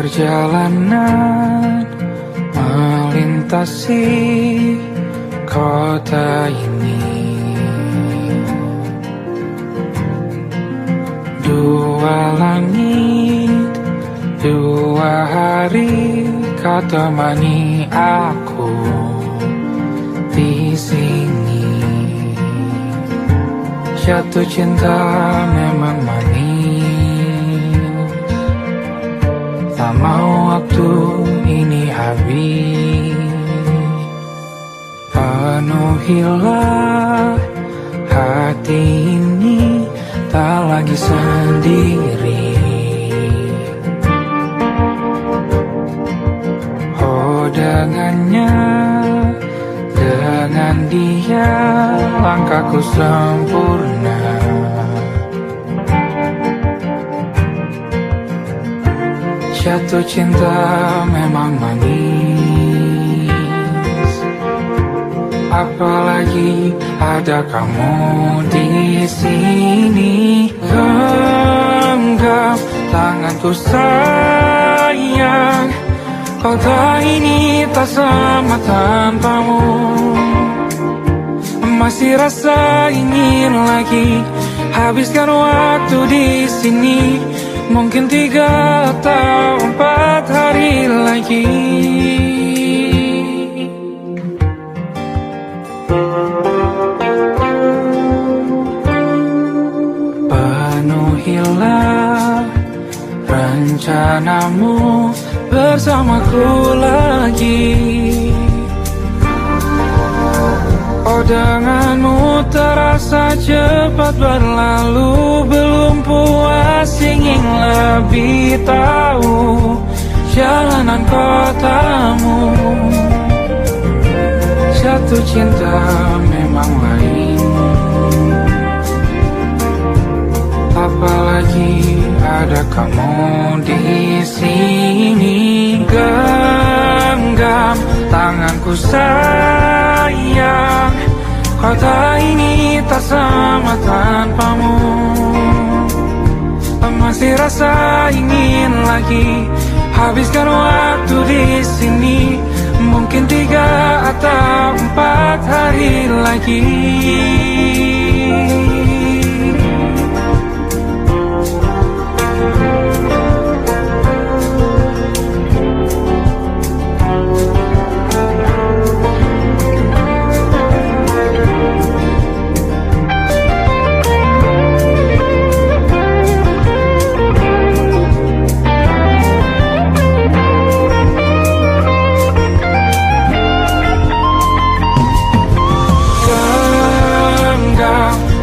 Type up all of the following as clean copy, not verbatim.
Perjalanan melintasi kota ini, dua langit, dua hari kau temani aku di sini. Jatuh cinta memang manis, tak mau waktu ini habis. Penuhilah hati ini, tak lagi sendiri. Oh dengannya, dengan dia langkahku sempurna. Jatuh cinta memang manis, apalagi ada kamu di sini. Genggam tanganku sayang, kota ini tak sama tanpamu. Masih rasa ingin lagi habiskan waktu di sini. Mungkin 3 atau 4 hari lagi. Penuhilah rencanamu bersamaku lagi. Oh denganmu terasa cepat berlalu, belum puas ingin lebih tahu jalanan kotamu. Jatuh cinta memang lain, apalagi ada kamu di sini. Genggam tanganku sayang, kota ini tak sama tanpamu. Masih rasa ingin lagi habiskan waktu di sini. Mungkin 3 atau 4 hari lagi.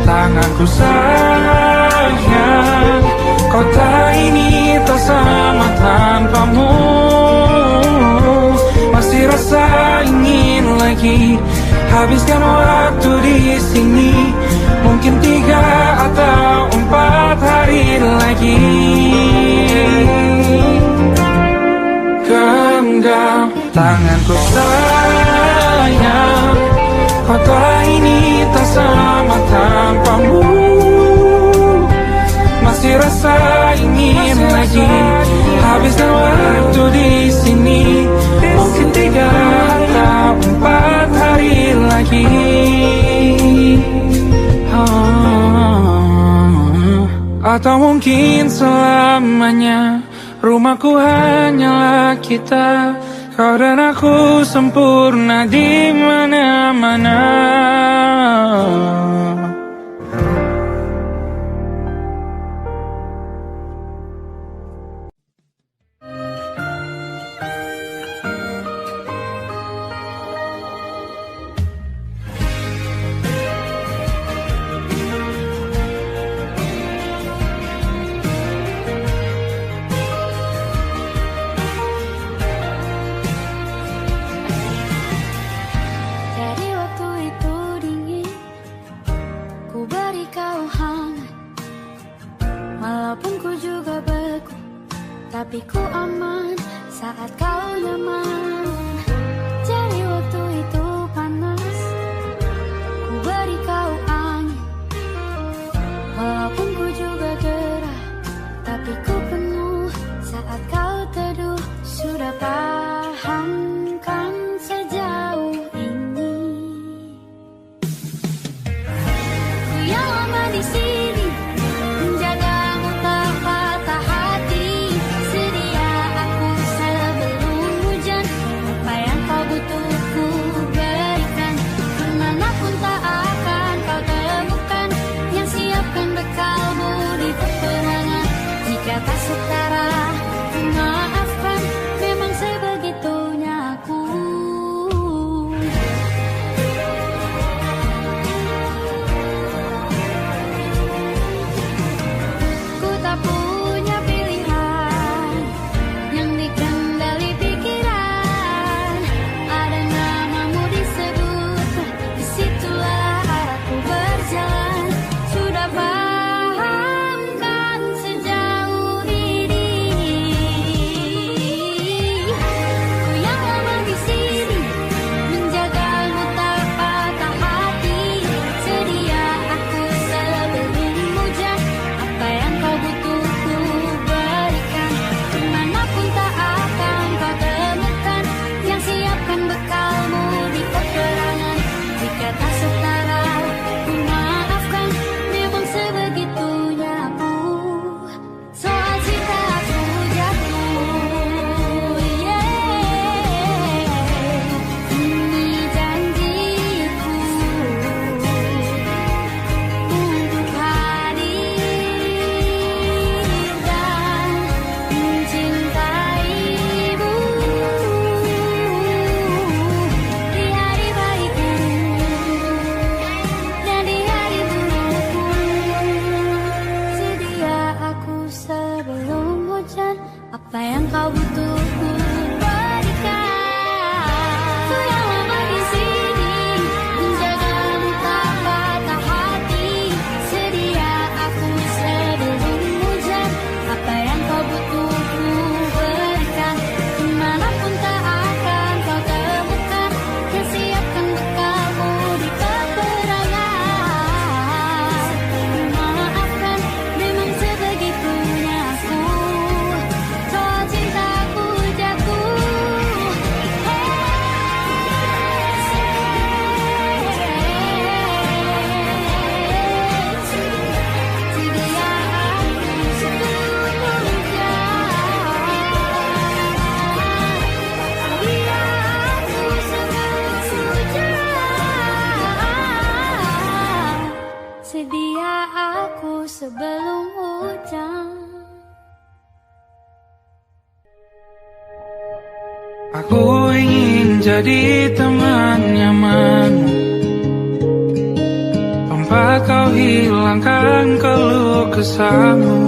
Tanganku sayang, kota ini tak sama tanpamu. Masih rasa ingin lagi habiskan waktu di sini. Mungkin 3 atau 4 hari lagi. Genggam tanganku sayang, kota ini tak sama tanpamu. Masih rasa ingin lagi habiskan waktu di sini. Mungkin 3 atau 4 hari lagi. Atau mungkin selamanya. Rumahku hanyalah kita, kau dan aku sempurna di mana-mana. Tapi ku aman saat kau nyaman. Jadi waktu Aku ingin jadi teman nyamanmu, tempat kau hilangkan keluh kesahmu.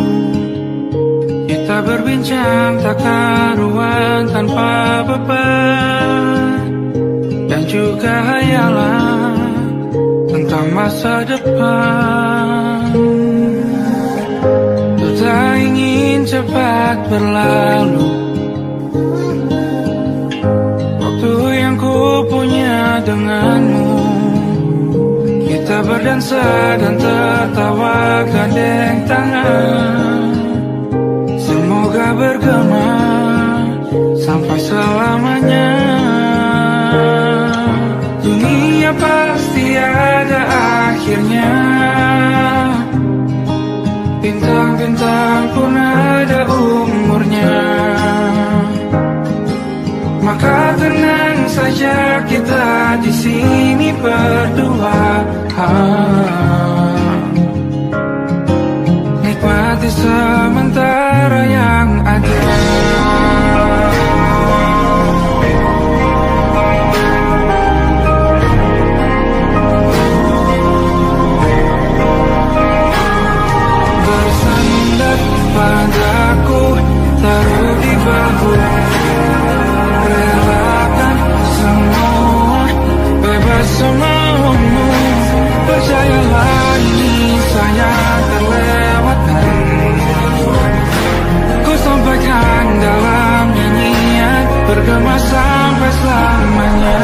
Kita berbincang tak karuan tanpa beban, dan juga hayalan tentang masa depan. Ku tak ingin cepat berlalu waktu yang ku punya denganmu. Kita berdansa dan tertawa gandeng tangan, semoga bergema sampai selamanya. Dunia pasti ada akhirnya, bintang-bintang pun ada umurnya. Maka tenang saja kita di sini berdua, nikmati sementara yang ada. Bersandar padaku, taruh di bahu, relakan semua, bebas semaumu. Percayalah ini saya terlewatkan, ku sampaikan dalam nyanyian, bergema sampai selamanya.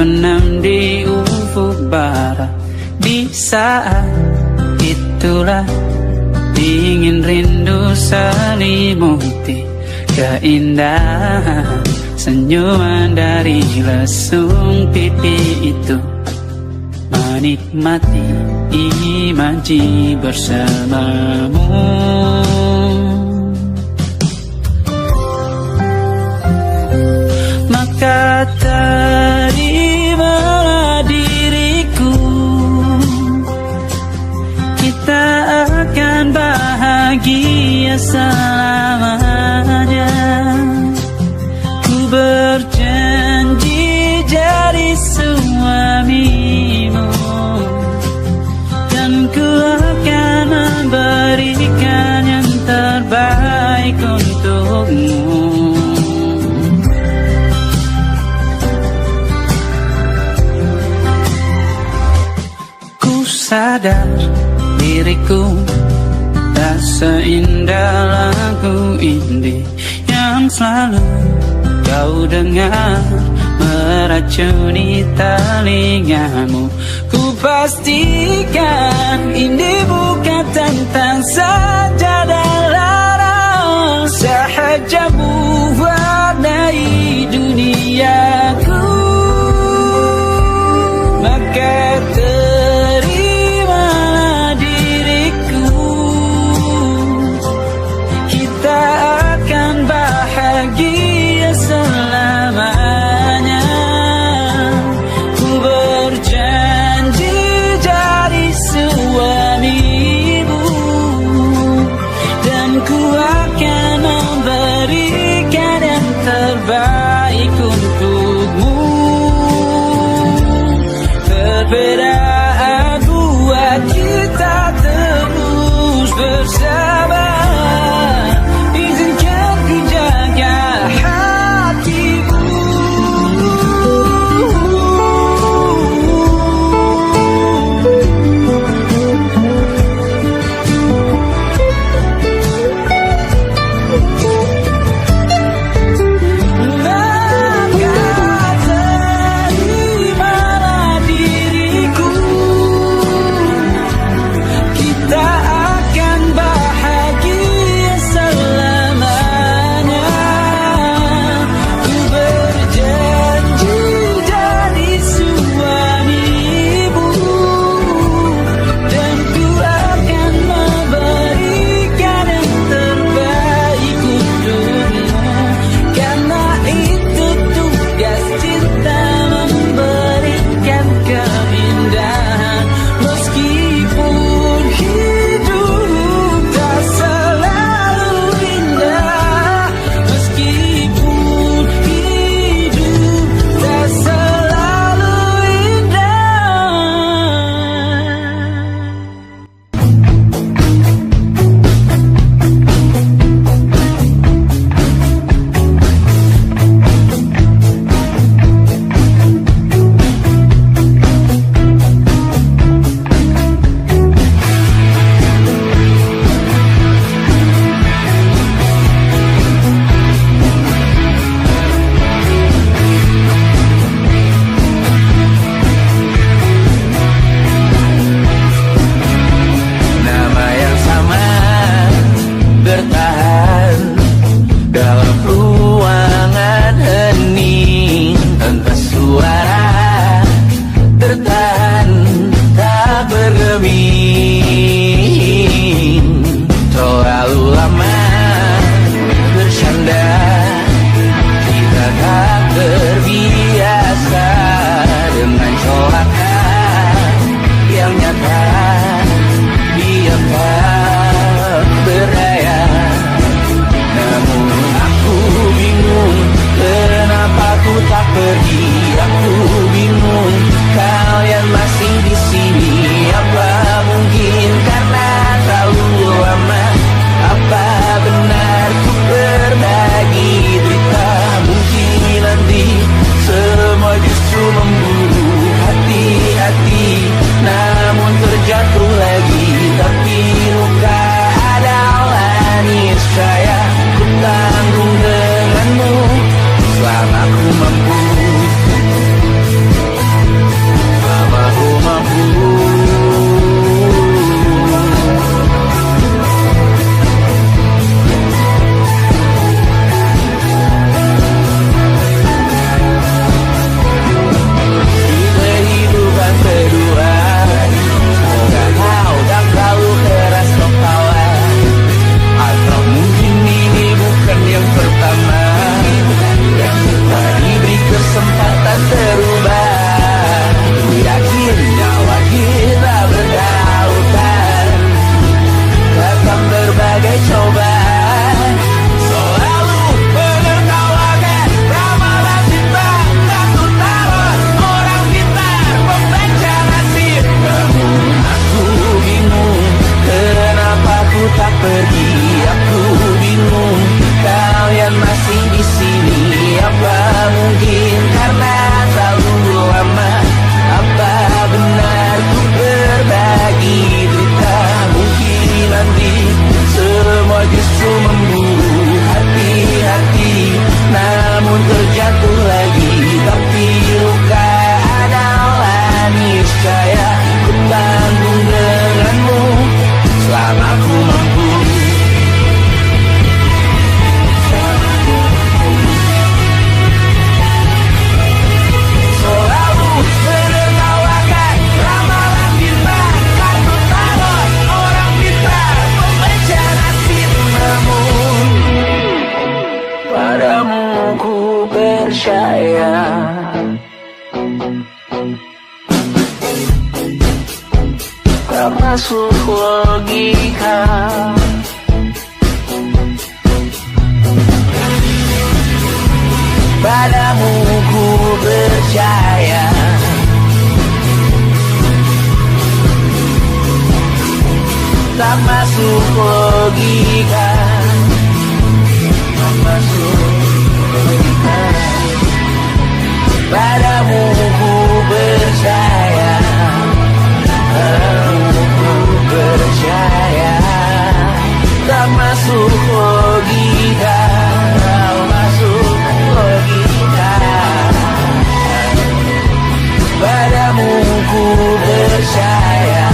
terbenam di ufuk barat. Di saat itulah dingin rindu selimuti keindahan senyuman dari lesung pipi itu. Menikmati imaji bersamamu. Maka terimalah diriku, kita akan bahagia selamanya. Ku berjanji jadi suamimu, dan ku akan memberikan yang terbaik untukmu. Sadar diriku tak seindah lagu ini yang selalu kau dengar meracuni telingamu. Ku pastikan ini bukan tentang saja dan lara, sahaja mewarnai duniaku. Maka bahagia selamanya. Ku berjanji jadi suamimu, dan ku akan memberikan yang terbaik untukmu. Perbedaan buat kita terus bersama. Kita akan bahagia tak masuk logika. Padamu ku percaya, tak masuk logika, tak masuk logika. Padamu ku percaya, padamu ku percaya, tak masuk logika, tak masuk logika. Padamu ku percaya,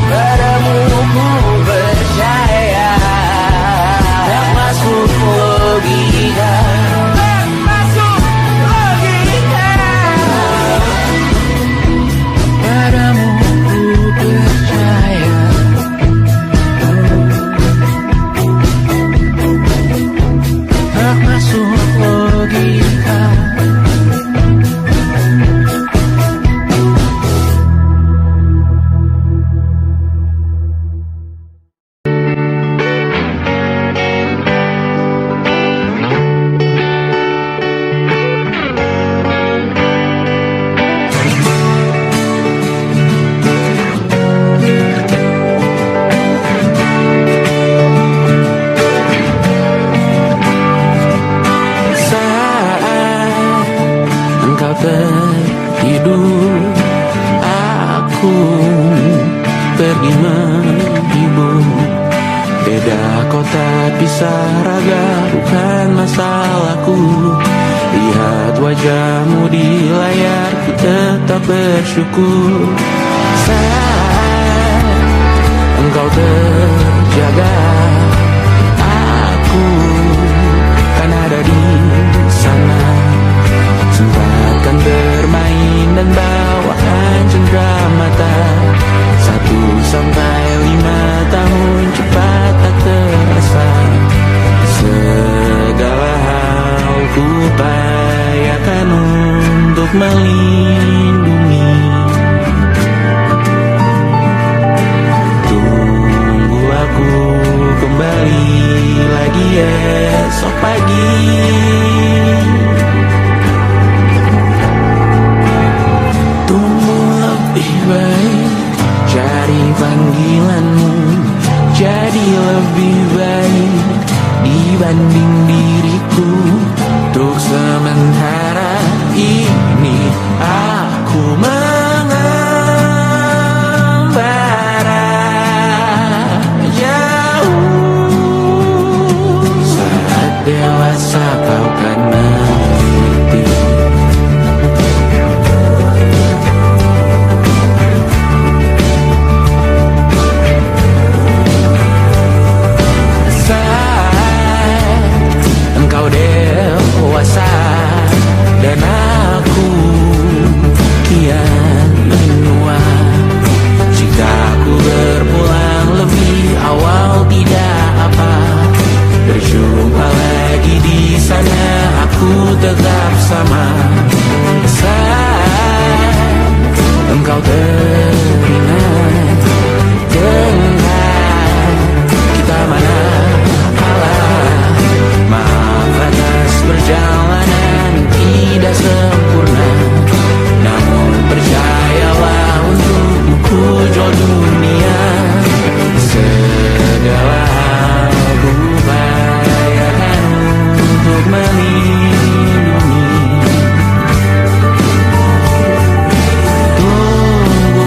padamu ku percaya, tak masuk logika, tak masuk logika. Padamu ku percaya, tak masuk logika. Tertidur, aku pergi menghibur. Beda kota pisah raga, bukan masalahku. Lihat wajahmu di layar, ku tetap bersyukur. Saat engkau terjaga, aku kan ada di sana. Sempatkan bermain dan bawaan cenderamata. 1-5 tahun cepat tak terasa. Segala hal ku upayakan untuk melindungi. Tunggu aku kembali lagi esok pagi. Lebih baik cari panggilanmu, jadi lebih baik dibanding diriku. Untuk sementara ini aku mengembara jauh. Saat dewasa kau kan mengerti. Engkau dewasa dan aku kian menua. Jika aku berpulang lebih awal tidak apa. Berjumpa lagi di sana, aku tetap sama. Saat engkau teringat dengan kita mana maaf atas perjalanan tidak sempurna. Namun percayalah untukmu ku jual dunia. Segala hal ku upayakan untuk melindungi. Tunggu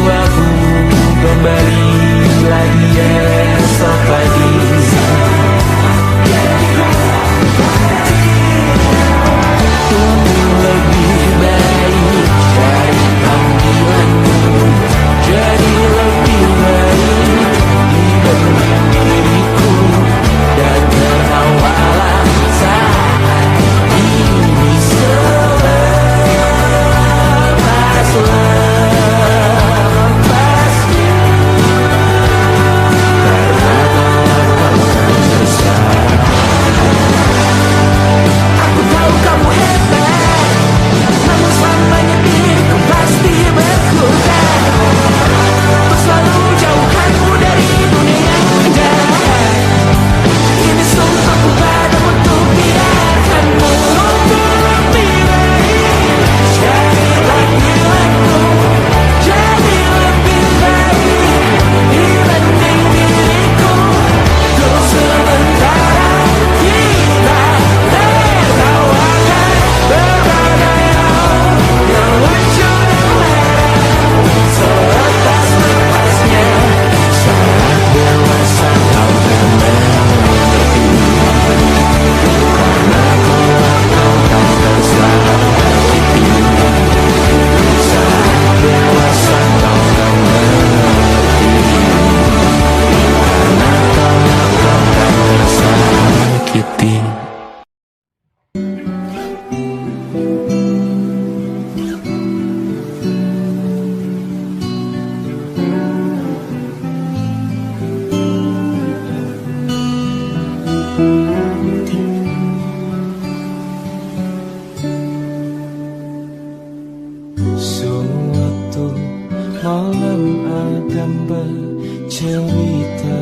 malam Adam bercerita.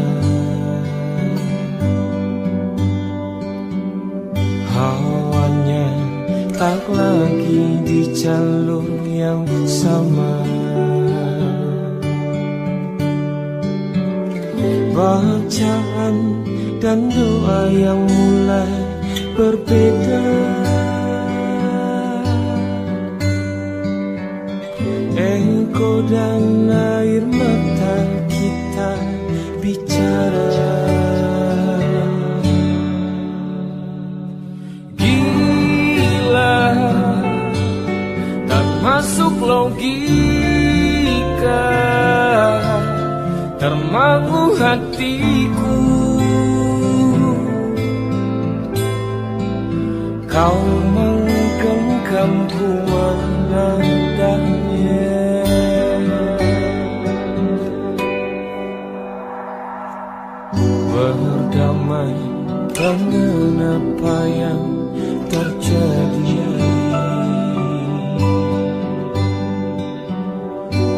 Hawanya tak lagi di jalur yang sama. Bacaan dan doa yang mulai berbeda. Ego dan air mata kita bicara. Gila, tak masuk logika, termangu hatiku. Kau menggenggamku menadanya. Berdamai dengan apa yang terjadi.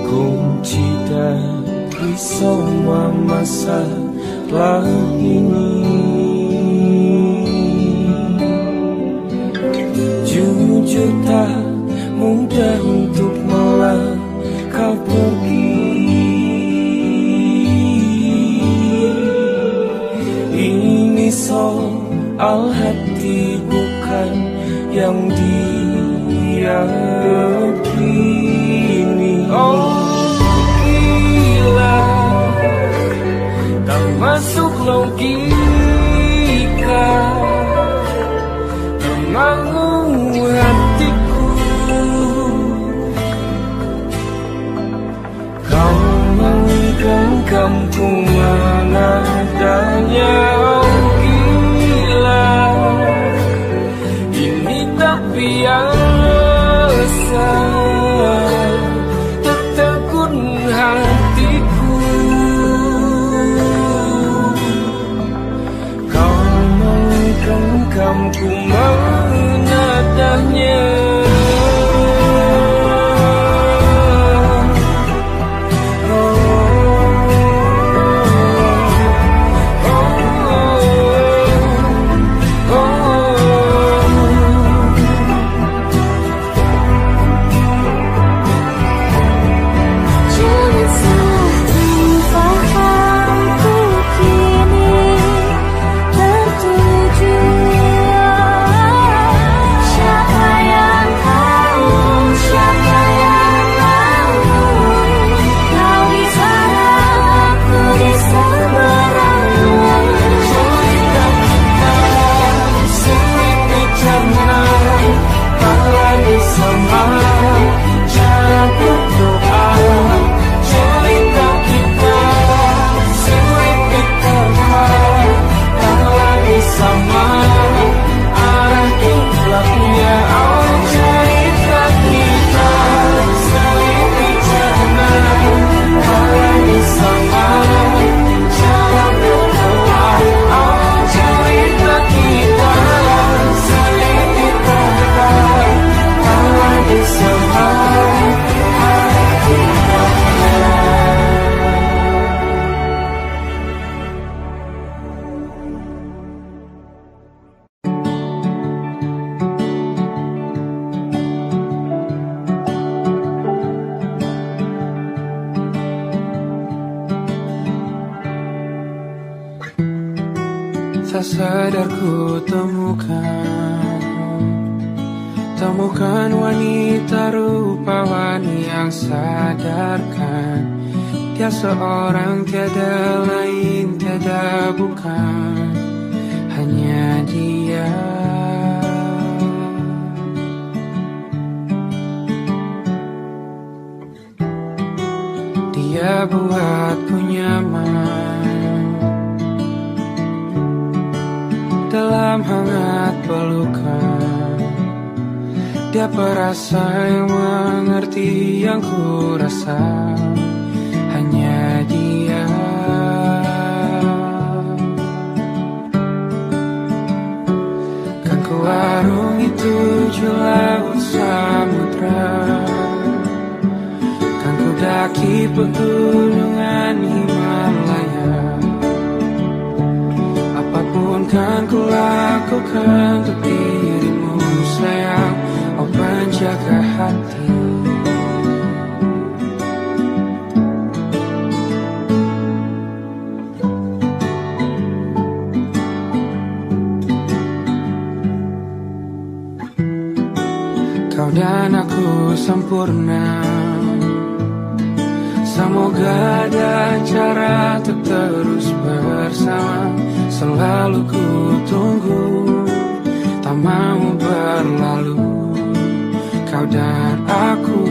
Kunci dari semua masalah ini. Jujur tak mudah untuk melangkah pergi. Ini soal hati bukan yang diyakini. Oh gila, tak masuk logika, termangu hatiku. Kau menggenggamku menadanya. Oh gila, ini tak biasa, tertegun hatiku. Kau menggenggamku menadanya. Tak sadar ku temukan wanita rupawan yang sadarkan dia seorang, tiada lain, tiada bukan, hanya dia. Dia buatku nyaman dalam hangat pelukan. Dia perasa yang mengerti yang ku rasa, hanya dia. Kan ku arungi 7 laut samudra, kan ku daki daki pegunungan Himalaya. Apapun kan ku lakukan untuk dirimu sayang, oh penjaga hati. Kau dan aku sempurna, semoga ada cara untuk terus bersama. Selalu ku tunggu, tak mau berlalu, kau dan aku.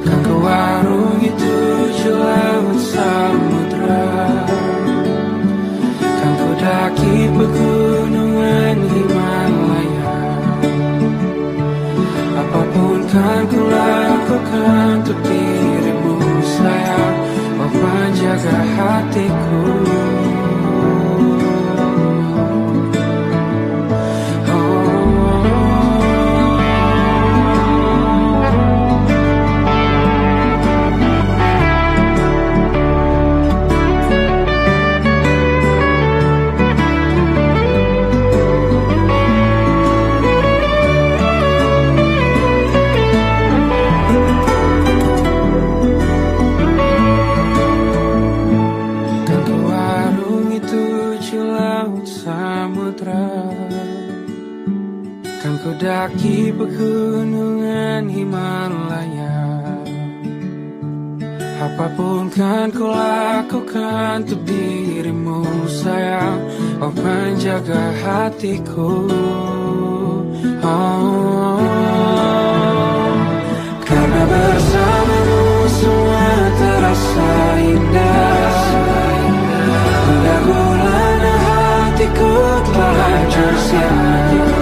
Kan ke warung itu laut samudra, kan ku daki pegunungan Himalaya. Apapun kan ku lakukan untuk dirimu sayang, oh penjaga hatiku. Kan ku daki pegunungan Himalaya. Apapun kan ku lakukan untuk dirimu sayang, oh penjaga hatiku. Oh, karena bersamamu semua terasa indah. Gundah gulana hatiku telah hancur sia-sia.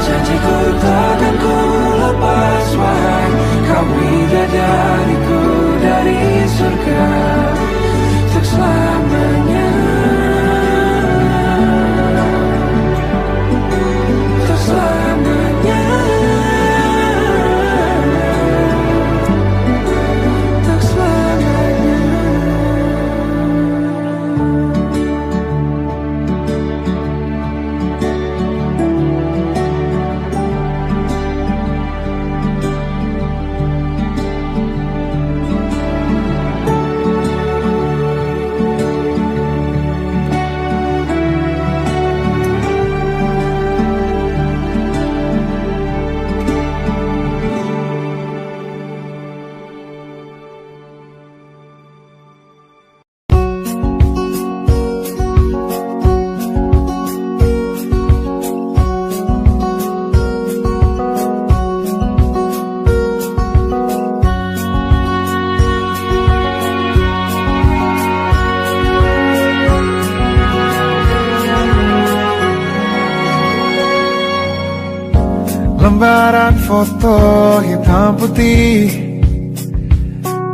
Janjiku takkan ku lepas wahai kau bidadariku dari surga untuk selamanya, untuk selamanya, untuk selamanya. Lembaran foto hitam putih,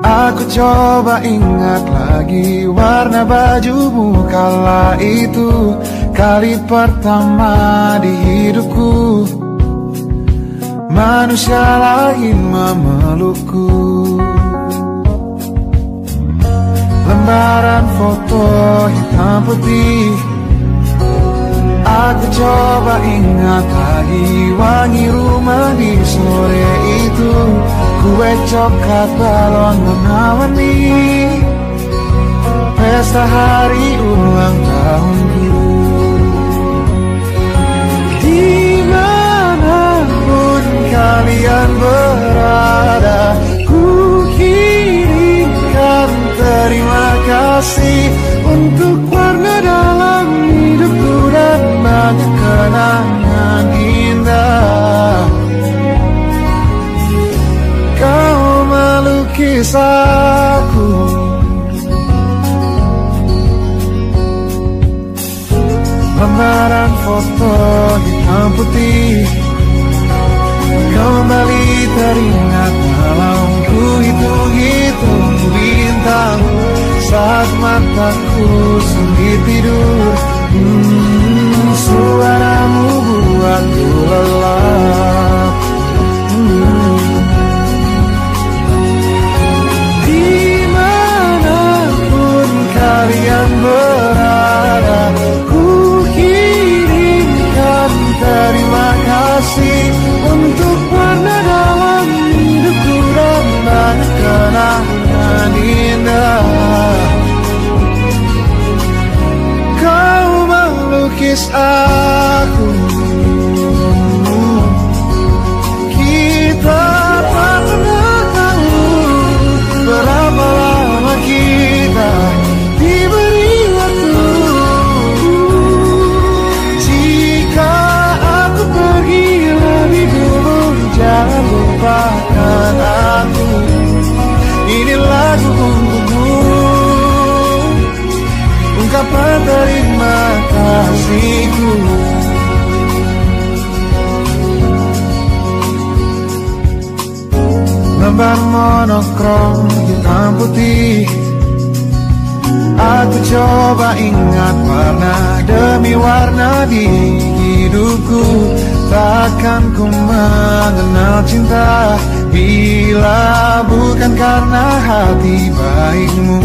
aku coba ingat lagi warna bajumu kala itu. Kali pertama di hidupku manusia lain memelukku. Lembaran foto hitam putih, aku coba ingat lagi wangi rumah di sore itu. Kue coklat balon warna-warni, pesta hari ulang tahunku. Dimanapun kalian berada, ku kirimkan terima kasih untuk warna dalam hidupku dan banyak kenangan indah. Kau melukis aku, lembaran foto hitam putih kembali teringat malam ku hitung-hitung bintang saat mataku sulit tidur. Suaramu buatku lelah. dapat terima kasihku. Lembar monokrom hitam putih, aku coba ingat warna demi warna di hidupku. Takkan ku mengenal cinta bila bukan karena hati baikmu.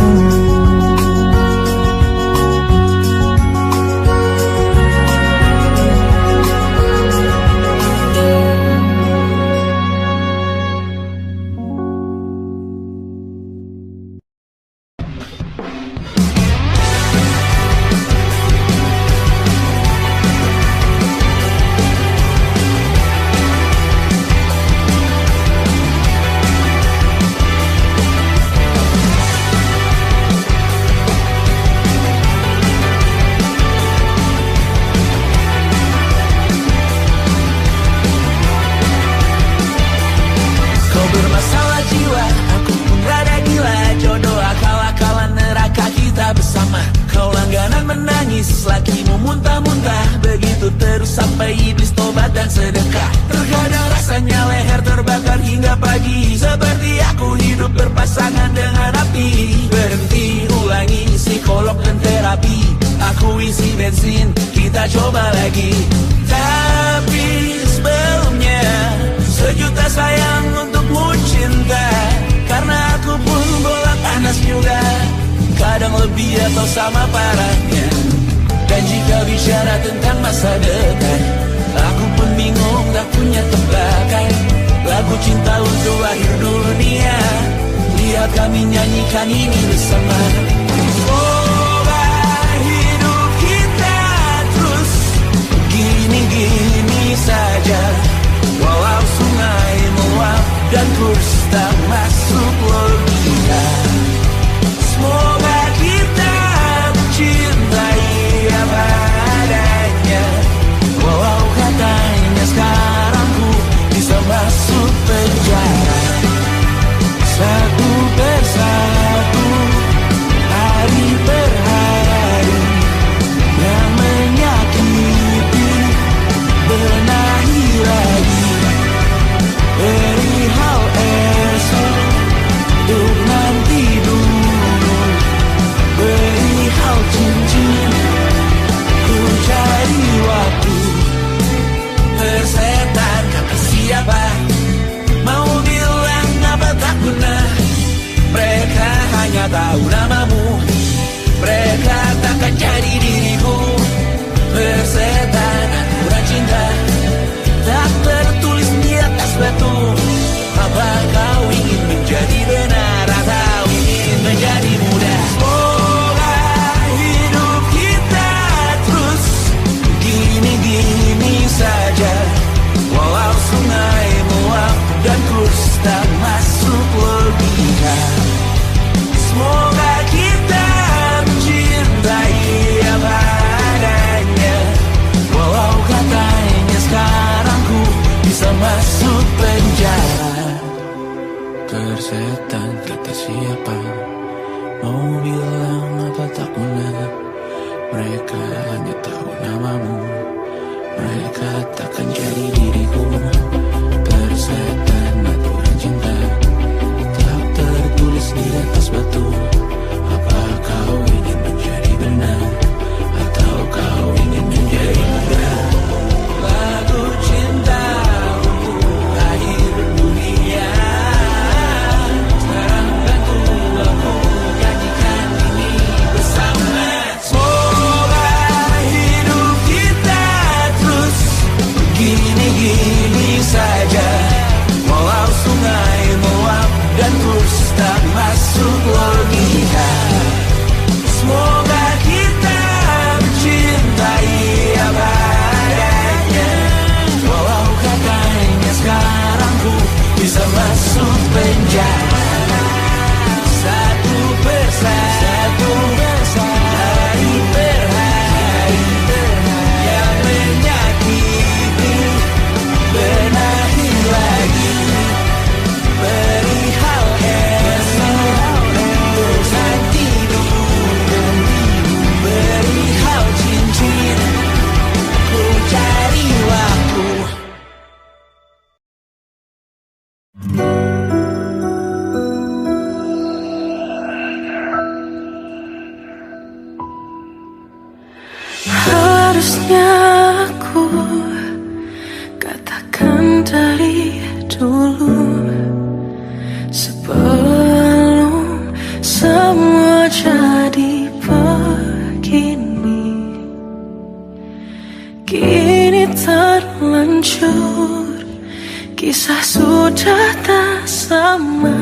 Kisah sudah tak sama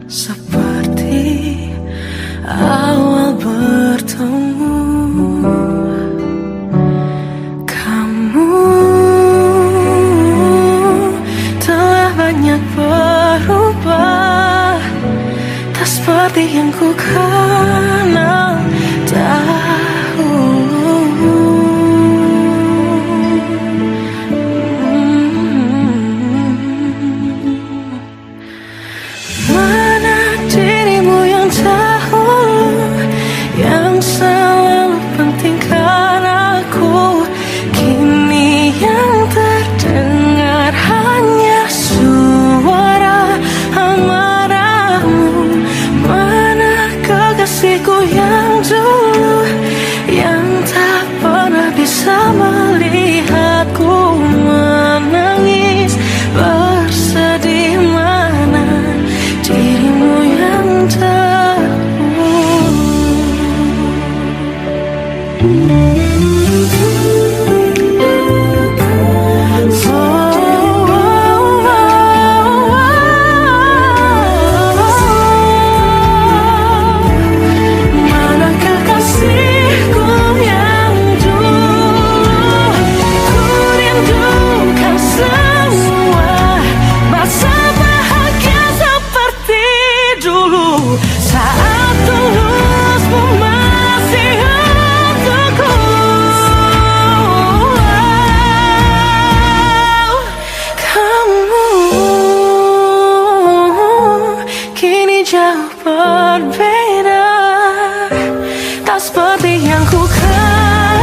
seperti awal bertemu. Kamu telah banyak berubah, tak seperti yang ku kenal dahulu. Mana dirimu yang dahulu, yang selalu pentingkan aku, kini yang terdengar hanya suara amarahmu. Mana kekasihku yang dulu, yang tak pernah bisa melihatku menangis bersedih. Mana dirimu yang mana kekasihku yang dulu, ku rindukan semua masa bahagia seperti dulu, saat tulusmu masih untukku. Kamu kini jauh berbeda, tak seperti yang ku kenal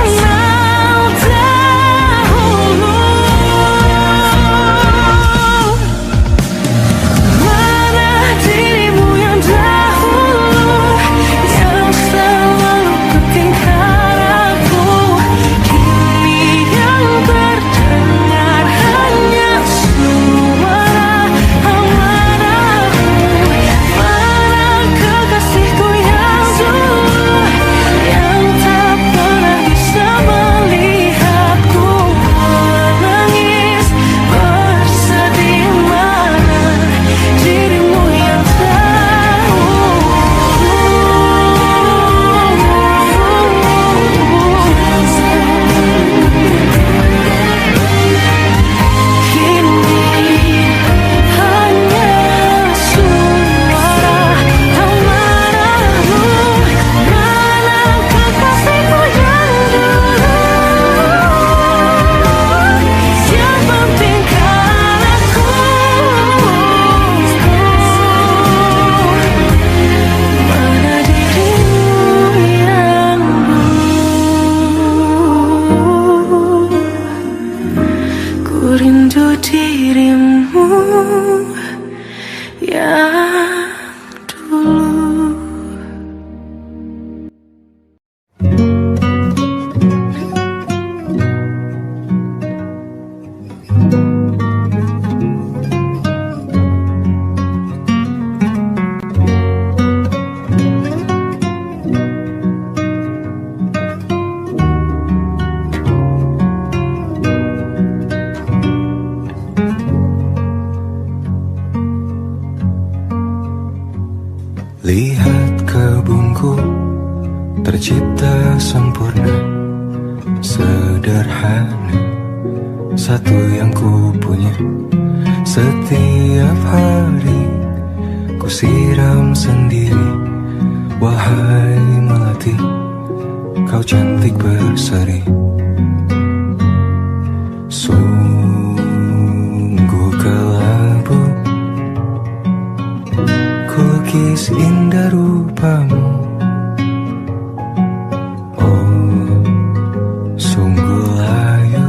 dahulu. Mana dirimu yang dahulu, yang selalu pentingkan aku, kini yang terdengar hanya suara amarahmu. Mana kekasihku yang dulu, yang tak pernah bisa melihatku menangis bersedih. Mana dirimu yang kini hanya suara amarahmu. Mana kekasihku yang dulu, yang pentingkan aku, mana dirimu yang dulu, ku rindu dirimu yang dulu. Lihat kebunku tercipta sempurna, sederhana, satu yang ku punya. Setiap hari ku siram sendiri. Wahai melati, kau cantik berseri. Sungguh kelabu kulukis indah rupamu. Oh, sungguh layu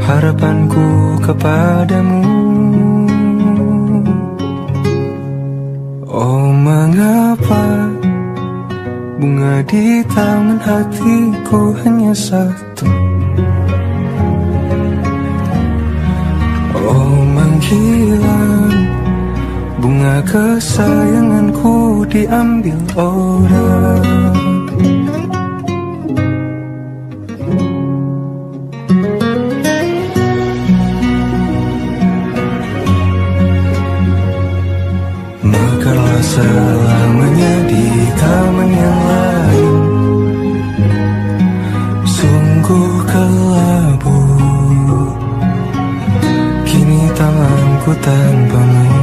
harapanku kepadamu. Oh, mengapa bunga di taman hatiku hanya satu? Oh, menghilang bunga kesayanganku diambil orang. aku tanpamu.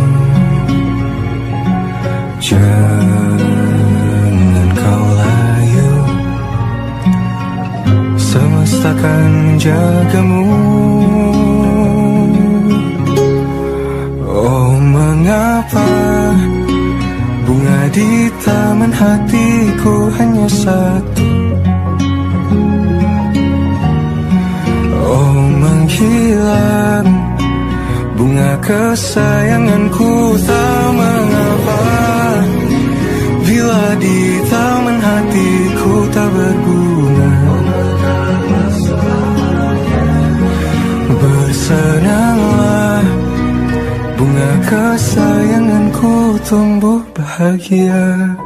Jangan kau layu, semesta akan menjagamu. Oh, mengapa bunga di taman hatiku hanya satu? Oh, menghilang bunga kesayanganku, tak mengapa bila di taman hatiku tak berbunga. Bersenanglah bunga kesayanganku tumbuh bahagia.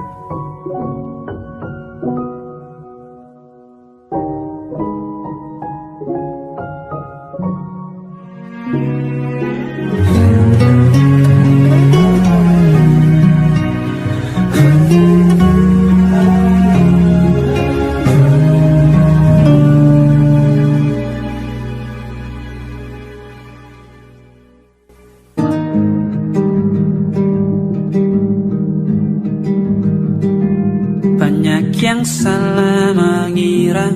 Banyak yang salah mengira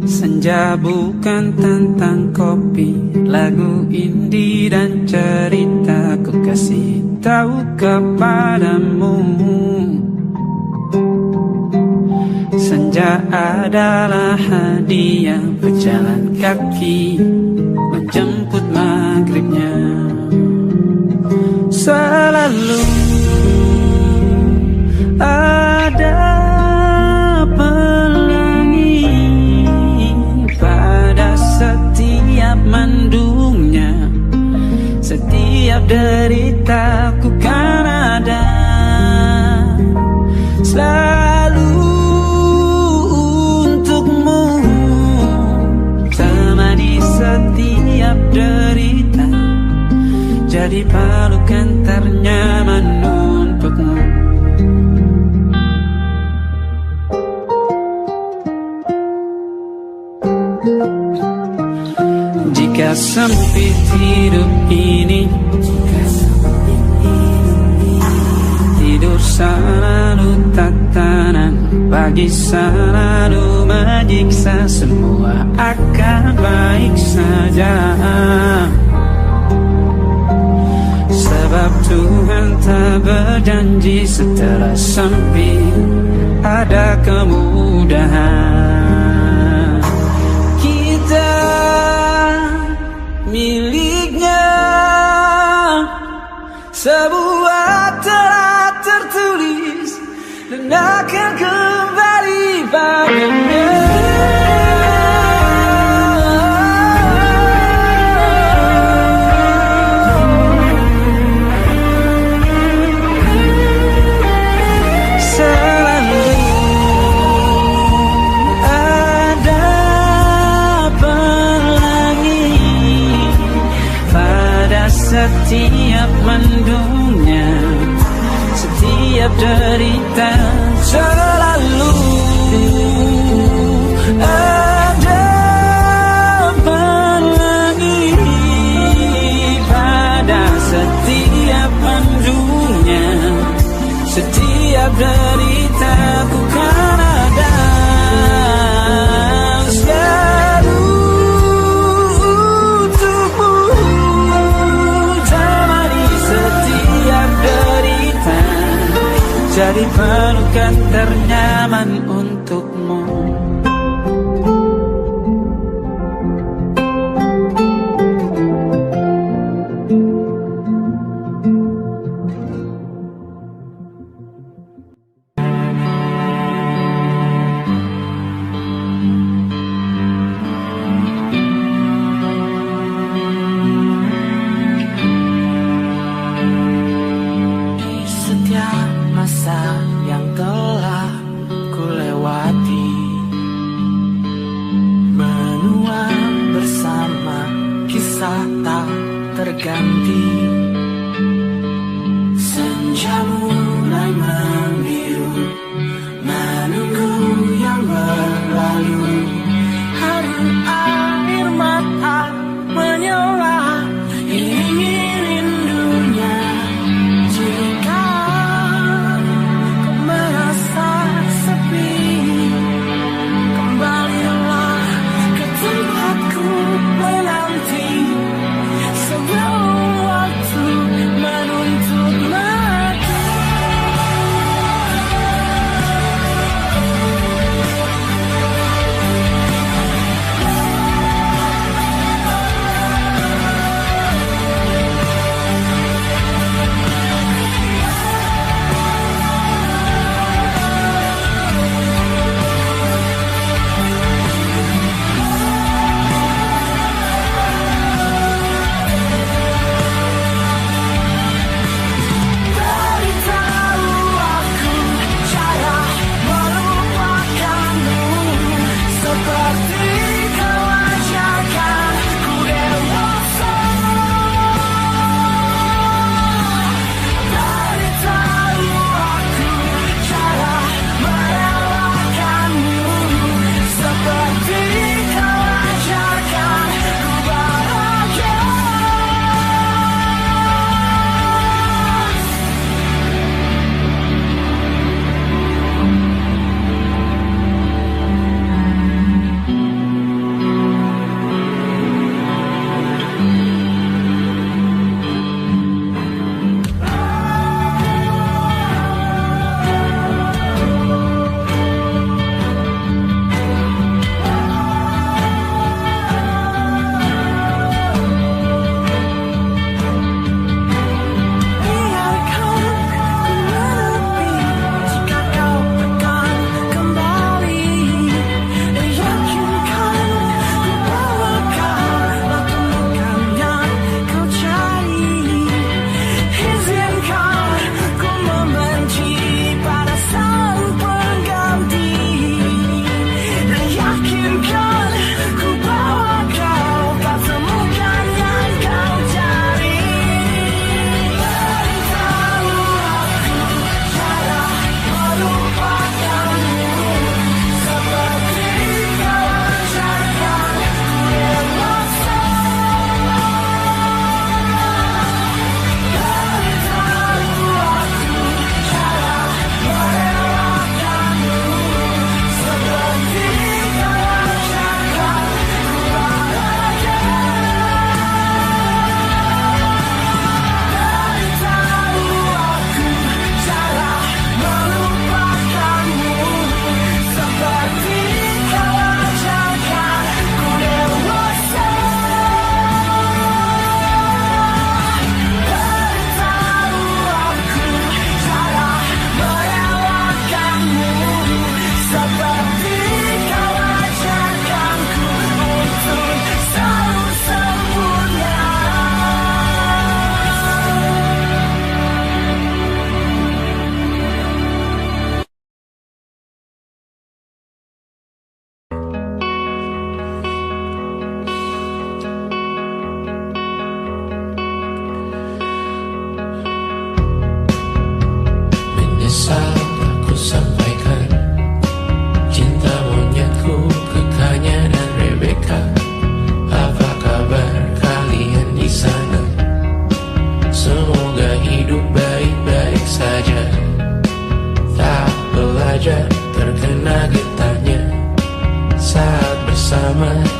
senja bukan tentang kopi, lagu indie dan cerita. Ku kasih tahu kepadamu, senja adalah hadiah berjalan kaki menjemput maghribnya. Selalu ada pelangi pada setiap mendungnya, setiap deritaku kan ada selalu untukmu, temani setiap derita, jadi pelukan ternyaman untukmu. Jika sempit hidup ini, tidur selalu tatanan, pagi selalu menyiksa, semua akan baik saja. Sebab Tuhan tak berjanji setelah sempit ada kemudahan. Kita miliknya sebuah telah tertulis dan akan kembali padanya. Setiap mendungnya, setiap derita, selalu ada pelangi pada setiap mendungnya, setiap derita ku kan ada selalu untukmu. Jadi pelukan ternyaman untukmu. Masa yang telah ku lewati, menua bersama kisah tak terganti. Senja mulai membiru, menunggu yang berlalu. Hari air mata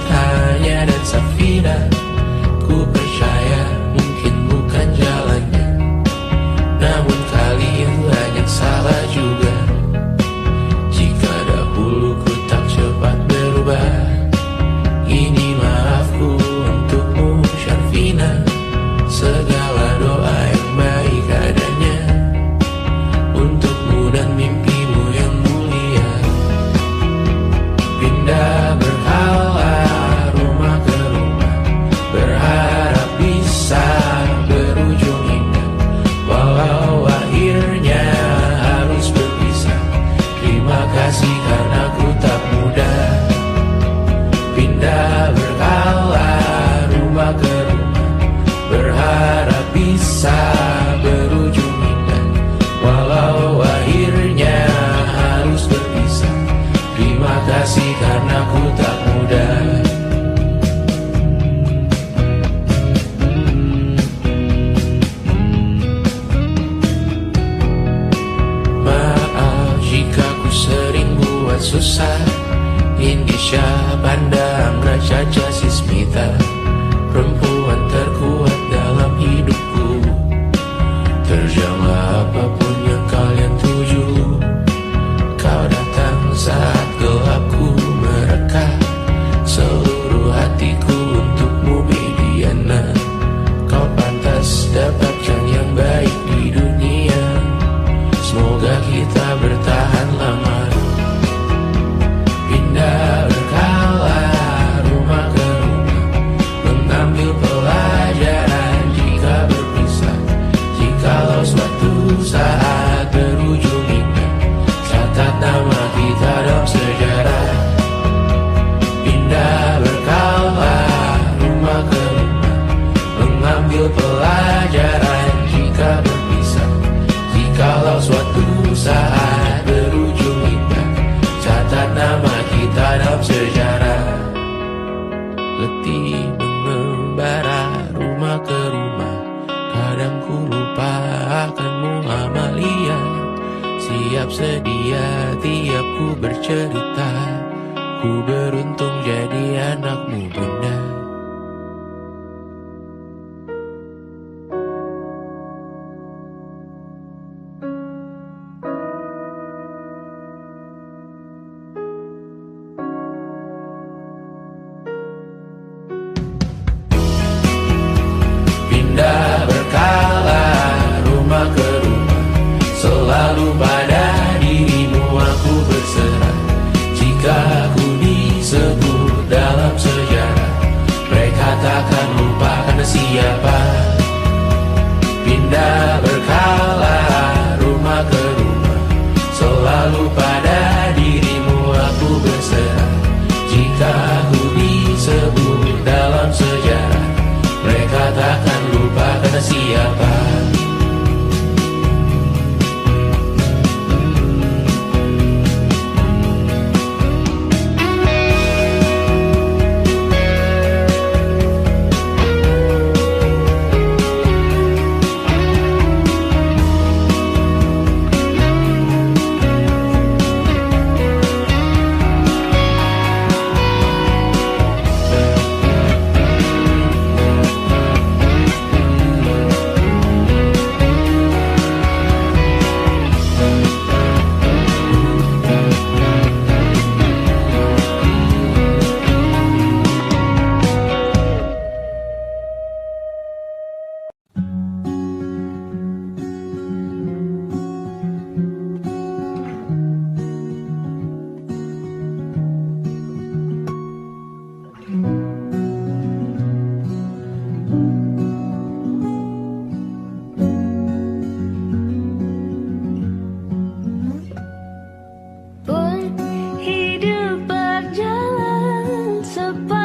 hanya dan Safina. Ku percaya mungkin bukan jalannya, namun kali yang banyak salah juga. Jika dahulu ku tak cepat berubah, ini maafku untukmu Syarfina. Segala doa yang baik adanya untukmu dan mimpimu yang mulia. Pindah berhala rumah ke rumah, berharap bisa berujung indah. Walau akhirnya harus berpisah, terima kasih karena ku tak mudah. Pindah berhala rumah ke rumah, berharap bisa berujung indah. Walau akhirnya harus berpisah, terima kasih karena ku tak mudah. Maaf jika ku sering buat susah. Indisha pandang Caca Sismita, perempuan terkuat dalam hidupku. Terjanglah apapun yang kalian tuju. Kau datang saat gelapku mereka, seluruh hatiku untukmu Mediana. Kau pantas dapatkan yang baik di dunia, semoga kita bertahan lama. Pindah berkala rumah ke rumah, mengambil pelajaran jika berpisah. Jikalau suatu saat berujung indah, catat nama kita dalam sejarah. Pindah berkala rumah ke rumah, mengambil pelajaran jika berpisah. Jikalau suatu saat berujung indah, catat nama kita dalam sejarah. Letih mengembara rumah ke rumah, kadang ku lupa akanmu Amalia. Siap sedia tiap ku bercerita, ku beruntung jadi anakmu bunda. Pindah berkala rumah ke rumah, selalu pada dirimu aku berserah. Jika aku disebut dalam sejarah, mereka takkan lupa karena siapa. Pindah berkala rumah ke rumah, selalu pada dirimu aku berserah. Jika aku disebut dalam sejarah, mereka takkan lupa karena siapa. Pun hidup berjalan sepanjang